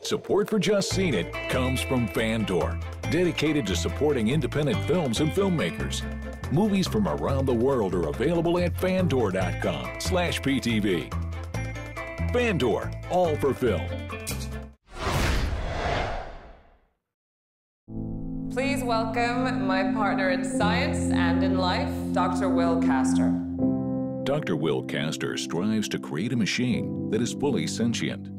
Support for Just Seen It comes from Fandor, dedicated to supporting independent films and filmmakers. Movies from around the world are available at fandor.com/PTV. Fandor, all for film. Please welcome my partner in science and in life, Dr. Will Castor. Dr. Will Castor strives to create a machine that is fully sentient.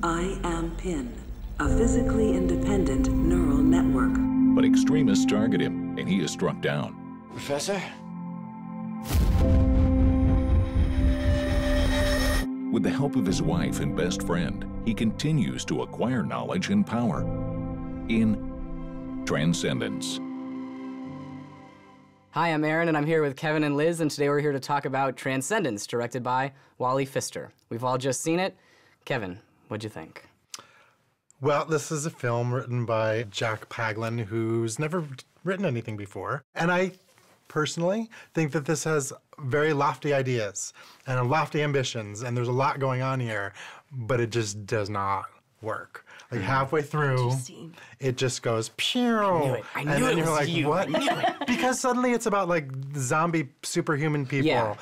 I am PIN, a physically independent neural network. But extremists target him, and he is struck down. Professor? With the help of his wife and best friend, he continues to acquire knowledge and power in Transcendence. Hi, I'm Aaron, and I'm here with Kevin and Liz, and today we're here to talk about Transcendence, directed by Wally Pfister. We've all just seen it. Kevin, what'd you think? Well, this is a film written by Jack Paglen, who's never written anything before. And I personally think that this has very lofty ideas and lofty ambitions, and there's a lot going on here, but it just does not work. Like halfway through, it just goes pew, I knew it you're was like, you. what? Because suddenly it's about like zombie superhuman people, Yeah.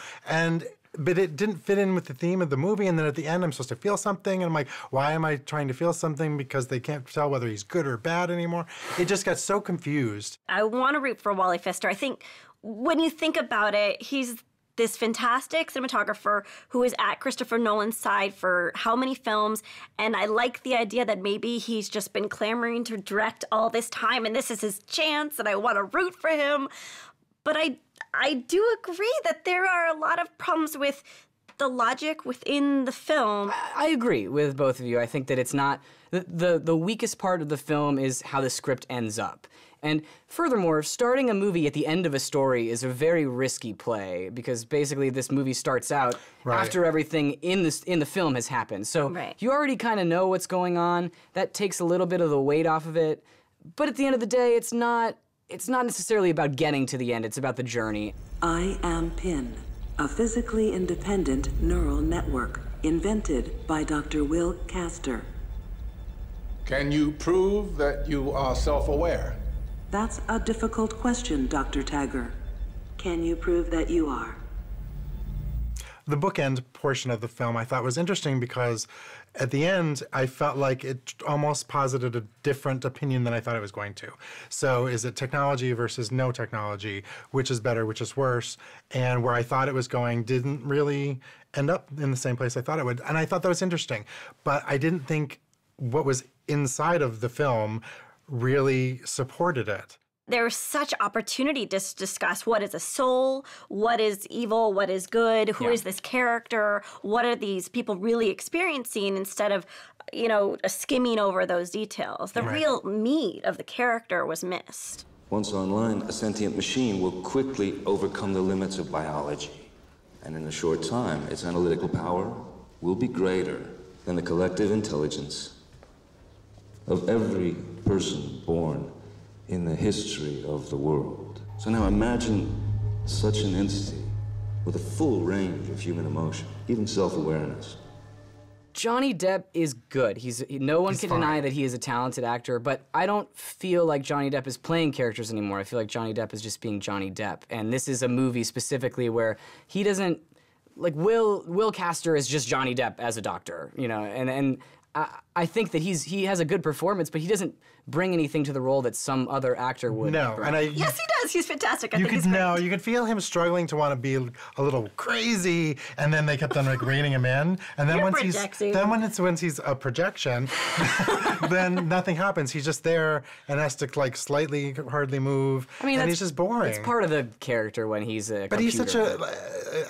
But it didn't fit in with the theme of the movie, and then at the end I'm supposed to feel something, and I'm like, why am I trying to feel something? Because they can't tell whether he's good or bad anymore. It just got so confused. I want to root for Wally Pfister. I think when you think about it, he's this fantastic cinematographer who is at Christopher Nolan's side for how many films, and I like the idea that maybe he's just been clamoring to direct all this time, and this is his chance, and I want to root for him. But I do agree that there are a lot of problems with the logic within the film. I agree with both of you. I think that it's not... The weakest part of the film is how the script ends up. And furthermore, starting a movie at the end of a story is a very risky play, because basically this movie starts out after everything in the film has happened. So you already kind of know what's going on. That takes a little bit of the weight off of it. But at the end of the day, it's not necessarily about getting to the end. It's about the journey. I am PIN, a physically independent neural network invented by Dr. Will Castor. Can you prove that you are self-aware? That's a difficult question, Dr. Tagger. Can you prove that you are? The bookend portion of the film I thought was interesting because at the end I felt like it almost posited a different opinion than I thought it was going to. So is it technology versus no technology? Which is better, which is worse? And where I thought it was going didn't really end up in the same place I thought it would. And I thought that was interesting. But I didn't think what was inside of the film really supported it. There's such opportunity to discuss what is a soul, what is evil, what is good, who is this character, what are these people really experiencing, instead of, skimming over those details. The real meat of the character was missed. Once online, a sentient machine will quickly overcome the limits of biology. And in a short time, its analytical power will be greater than the collective intelligence of every person born in the history of the world. So now imagine such an entity with a full range of human emotion, even self-awareness. Johnny Depp is good. No one can deny that he is a talented actor, but I don't feel like Johnny Depp is playing characters anymore. I feel like Johnny Depp is just being Johnny Depp. And this is a movie specifically where he doesn't... Like, Will Castor is just Johnny Depp as a doctor, and I think that he has a good performance, but he doesn't bring anything to the role that some other actor would. No, bring. Yes, he does. He's fantastic. I think he's great. You could feel him struggling to want to be a little crazy, and then they kept on reining him in. And then once he's a projection, then nothing happens. He's just there and has to slightly hardly move. I mean, and he's just boring. It's part of the character when he's a. But he's such an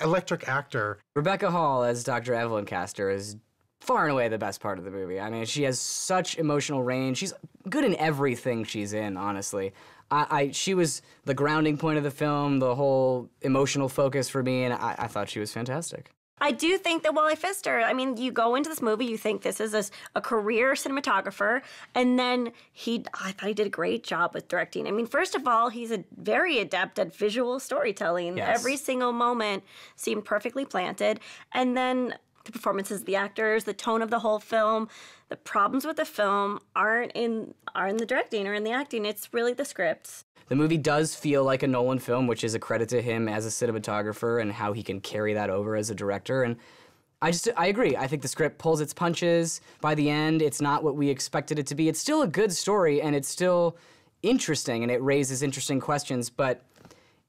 electric actor. Rebecca Hall as Dr. Evelyn Castor is far and away the best part of the movie. I mean, she has such emotional range. She's good in everything she's in, honestly. She was the grounding point of the film, the whole emotional focus for me, and I thought she was fantastic. I do think that Wally Pfister, you go into this movie, you think this is a career cinematographer, and then I thought he did a great job with directing. First of all, he's a very adept at visual storytelling. Yes. Every single moment seemed perfectly planted. And then the performances of the actors, the tone of the whole film. The problems with the film aren't in the directing or in the acting. It's really the script. The movie does feel like a Nolan film, which is a credit to him as a cinematographer and how he can carry that over as a director. And I agree. I think the script pulls its punches. By the end, it's not what we expected it to be. It's still a good story, and it's still interesting, and it raises interesting questions. But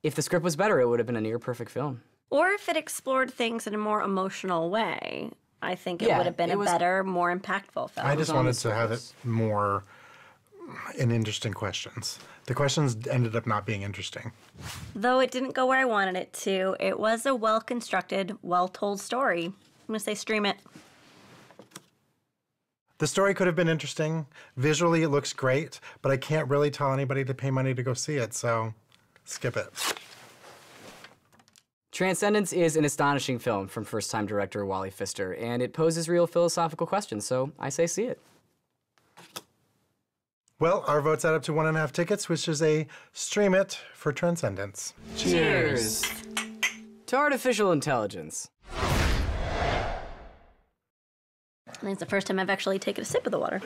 if the script was better, it would have been a near-perfect film. Or if it explored things in a more emotional way, I think it would have been a better, more impactful film. I just wanted to have it more in interesting questions. The questions ended up not being interesting. Though it didn't go where I wanted it to, it was a well-constructed, well-told story. I'm going to say stream it. The story could have been interesting. Visually, it looks great, but I can't really tell anybody to pay money to go see it, so skip it. Transcendence is an astonishing film from first-time director Wally Pfister, and it poses real philosophical questions, so I say see it. Well, our votes add up to 1.5 tickets, which is a stream it for Transcendence. Cheers to artificial intelligence. I think it's the first time I've actually taken a sip of the water.